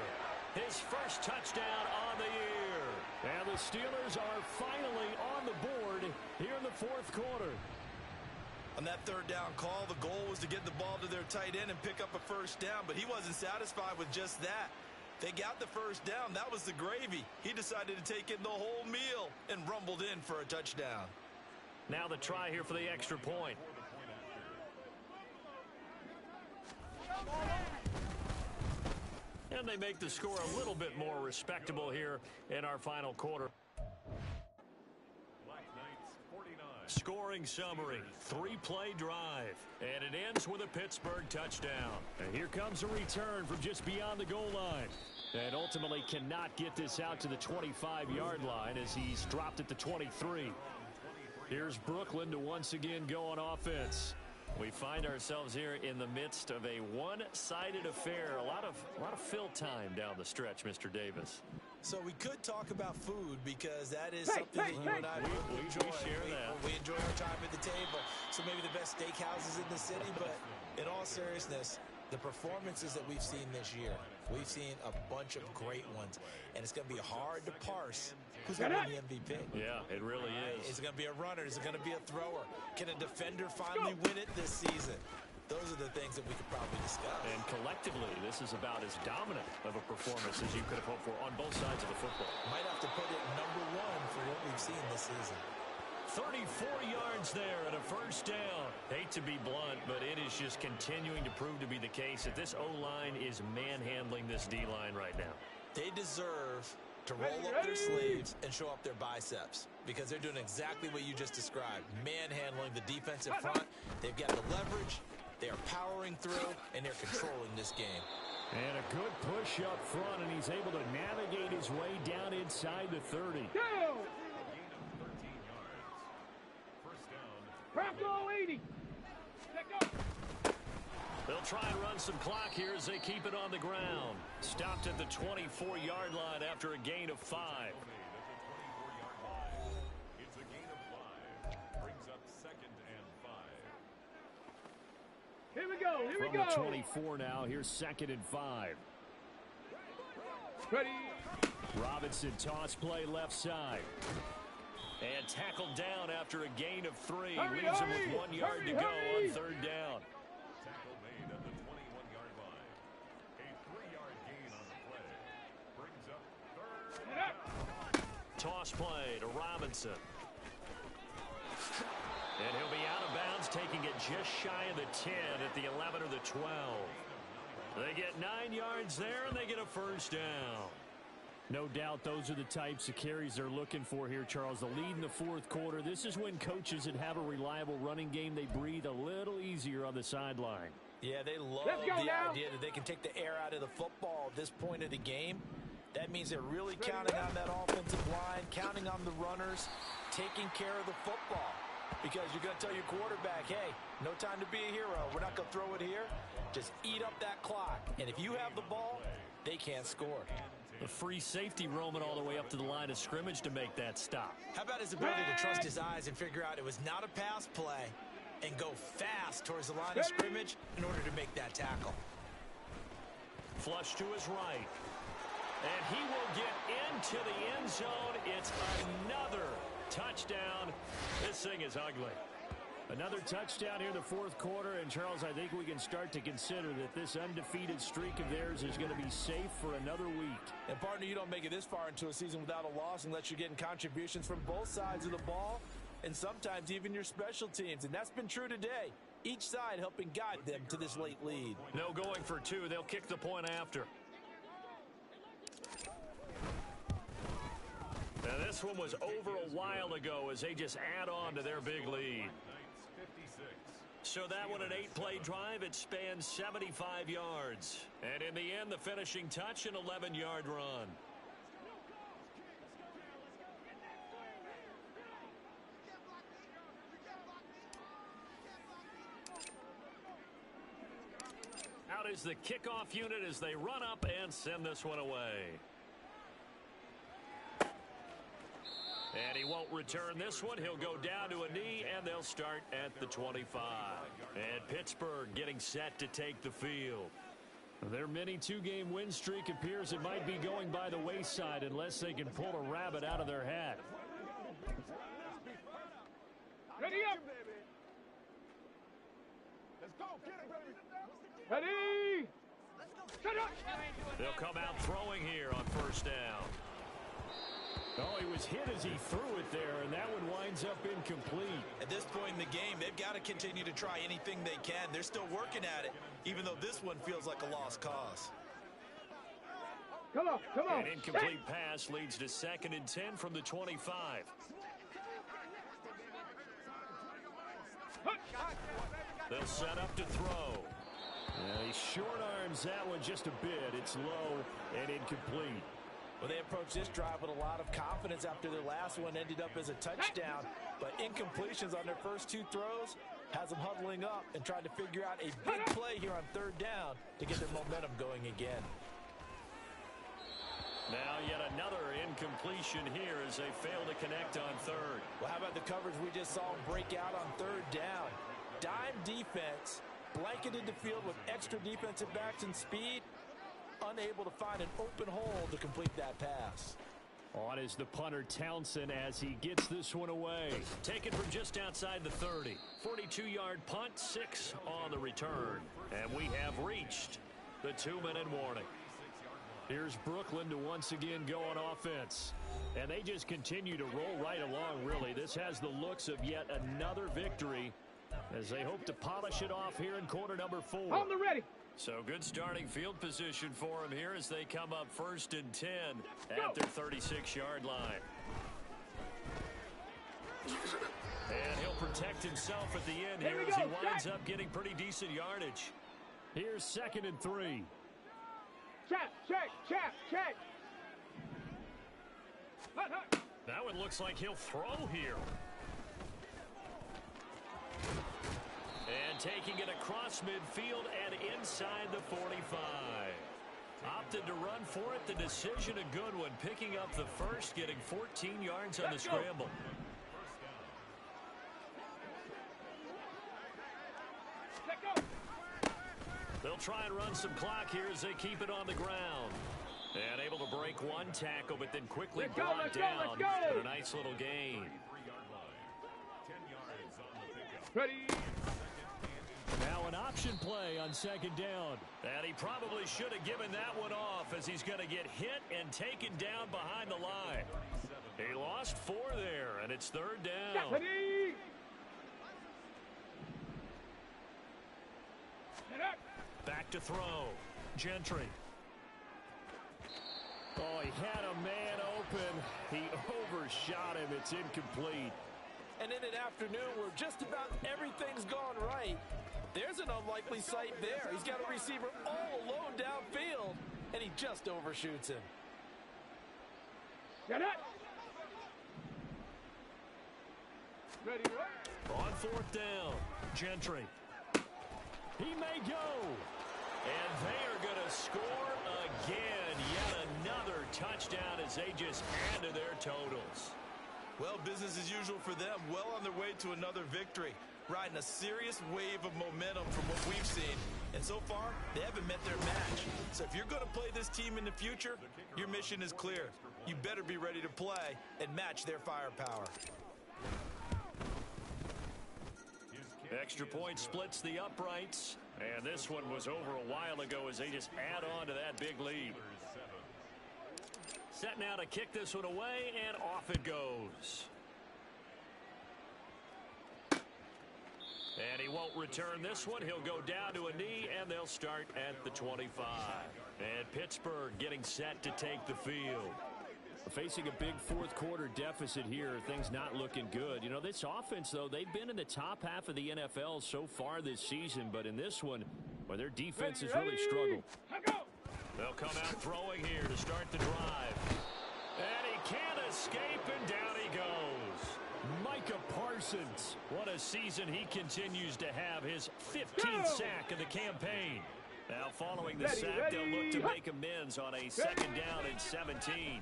His first touchdown on the year. And the Steelers are finally on the board here in the 4th quarter. On that 3rd down call, the goal was to get the ball to their tight end and pick up a first down, but he wasn't satisfied with just that. They got the first down. That was the gravy. He decided to take in the whole meal and rumbled in for a touchdown. Now the try here for the extra point. And they make the score a little bit more respectable here in our final quarter. Scoring summary, 3-play drive, and it ends with a Pittsburgh touchdown. And here comes a return from just beyond the goal line. And ultimately cannot get this out to the 25-yard line as he's dropped at the 23. Here's Brooklyn to once again go on offense. We find ourselves here in the midst of a one-sided affair. A lot of fill time down the stretch, Mr. Davis. So we could talk about food because that is something that you and I enjoy. We enjoy our time at the table. So maybe the best steakhouses in the city, but in all seriousness, the performances that we've seen this year, we've seen a bunch of great ones, and it's going to be hard to parse who's going to win the MVP. Yeah, it really is. Is it going to be a runner? Is it going to be a thrower? Can a defender finally win it this season? Those are the things that we could probably discuss. And collectively, this is about as dominant of a performance as you could have hoped for on both sides of the football. Might have to put it number 1 for what we've seen this season. 34 yards there and a first down. Hate to be blunt, but it is just continuing to prove to be the case that this O-line is manhandling this D-line right now. They deserve to roll up their sleeves and show up their biceps because they're doing exactly what you just described, manhandling the defensive front. They've got the leverage. They are power through, and they're controlling this game. And a good push up front, and he's able to navigate his way down inside the 30. Go! Bronco 80. They'll try and run some clock here as they keep it on the ground. Stopped at the 24-yard line after a gain of 5. It's a gain of 5. Brings up 2nd and 5. Here we go. Here we go. From the 24 now, here's 2nd and 5. Ready. Robinson toss play left side. And tackled down after a gain of 3. Hurry, Leaves him hurry, with 1 yard to go hurry. on 3rd down. Tackle made at the 21-yard line. A 3-yard gain on the play. Brings up 3rd. Toss play to Robinson. And he'll be out of bounds, taking it just shy of the 10 at the 11 or the 12. They get 9 yards there, and they get a 1st down. No doubt those are the types of carries they're looking for here, Charles. The lead in the 4th quarter. This is when coaches that have a reliable running game, they breathe a little easier on the sideline. Yeah, they love the idea that they can take the air out of the football at this point of the game. That means they're really counting on that offensive line, counting on the runners, taking care of the football. Because you're going to tell your quarterback, hey, no time to be a hero. We're not going to throw it here. Just eat up that clock. And if you have the ball, they can't score. A free safety roaming all the way up to the line of scrimmage to make that stop. How about his ability to trust his eyes and figure out it was not a pass play and go fast towards the line of scrimmage in order to make that tackle. Flush to his right. And he will get into the end zone. It's another touchdown. This thing is ugly. Another touchdown here in the 4th quarter. And, Charles, I think we can start to consider that this undefeated streak of theirs is going to be safe for another week. And, partner, you don't make it this far into a season without a loss unless you're getting contributions from both sides of the ball and sometimes even your special teams. And that's been true today. Each side helping guide them to this late lead. No going for 2. They'll kick the point after. Now, this one was over a while ago as they just add on to their big lead. So that one, an 8-play drive, it spans 75 yards. And in the end, the finishing touch, an 11-yard run. Out is the kickoff unit as they run up and send this one away. And he won't return this one. He'll go down to a knee, and they'll start at the 25. And Pittsburgh getting set to take the field. Their mini 2-game win streak appears it might be going by the wayside unless they can pull a rabbit out of their hat. Ready up. Let's go. Get it, baby. Ready. Shut up. They'll come out throwing here on 1st down. Oh, he was hit as he threw it there, and that one winds up incomplete. At this point in the game, they've got to continue to try anything they can. They're still working at it, even though this one feels like a lost cause. Come on. An incomplete pass leads to 2nd and 10 from the 25. They'll set up to throw. He short arms that one just a bit. It's low and incomplete. Well, they approached this drive with a lot of confidence after their last one ended up as a touchdown. But incompletions on their first 2 throws has them huddling up and trying to figure out a big play here on 3rd down to get their momentum going again. Now yet another incompletion here as they fail to connect on 3rd. Well, how about the coverage we just saw them break out on 3rd down? Dime defense, blanketed the field with extra defensive backs and speed. Unable to find an open hole to complete that pass. On is the punter Townsend as he gets this one away. Taken from just outside the 30. 42-yard punt, 6 on the return. And we have reached the 2-minute warning. Here's Brooklyn to once again go on offense. And they just continue to roll right along, really. This has the looks of yet another victory as they hope to polish it off here in quarter number 4. On the ready. So good starting field position for him here as they come up 1st and 10 at their 36-yard line. And he'll protect himself at the end here as he winds up getting pretty decent yardage. Here's 2nd and 3. Check. That one looks like he'll throw here. And taking it across midfield and inside the 45. Opted to run for it. The decision a good one. Picking up the first, getting 14 yards on the scramble. They'll try and run some clock here as they keep it on the ground. And able to break one tackle, but then quickly brought down. But a nice little gain. 10 yards on the pickup. Ready. Now an option play on 2nd down. And he probably should have given that one off as he's going to get hit and taken down behind the line. He lost 4 there, and it's 3rd down. Ready. Back to throw. Gentry. Oh, he had a man open. He overshot him. It's incomplete. And in an afternoon where just about everything's gone right, there's an unlikely sight there. He's got a receiver all alone downfield, and he just overshoots him. Get it. Ready. On 4th down. Gentry. He may go. And they are going to score again. Yet another touchdown as they just add to their totals. Well, business as usual for them. Well on their way to another victory. Riding a serious wave of momentum from what we've seen. And so far, they haven't met their match. So if you're going to play this team in the future, your mission is clear. You better be ready to play and match their firepower. Extra point splits the uprights. And this one was over a while ago as they just add on to that big lead. Set now to kick this one away, and off it goes. And he won't return this one. He'll go down to a knee, and they'll start at the 25. And Pittsburgh getting set to take the field. Facing a big 4th quarter deficit here, things not looking good. You know, this offense, though, they've been in the top half of the NFL so far this season, but in this one, well, their defense has really struggled. They'll come out throwing here to start the drive. And he can't escape, and down he goes. Micah Parsons. What a season he continues to have, his 15th sack of the campaign. Now following the sack, they'll look to make amends on a 2nd down and 17.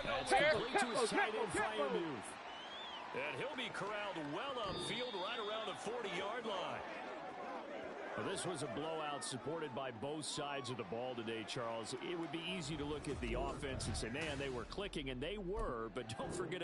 That's complete to his tight end fire move. And he'll be corralled well upfield right around the 40-yard line. Well, this was a blowout supported by both sides of the ball today, Charles. It would be easy to look at the offense and say, man, they were clicking, and they were, but don't forget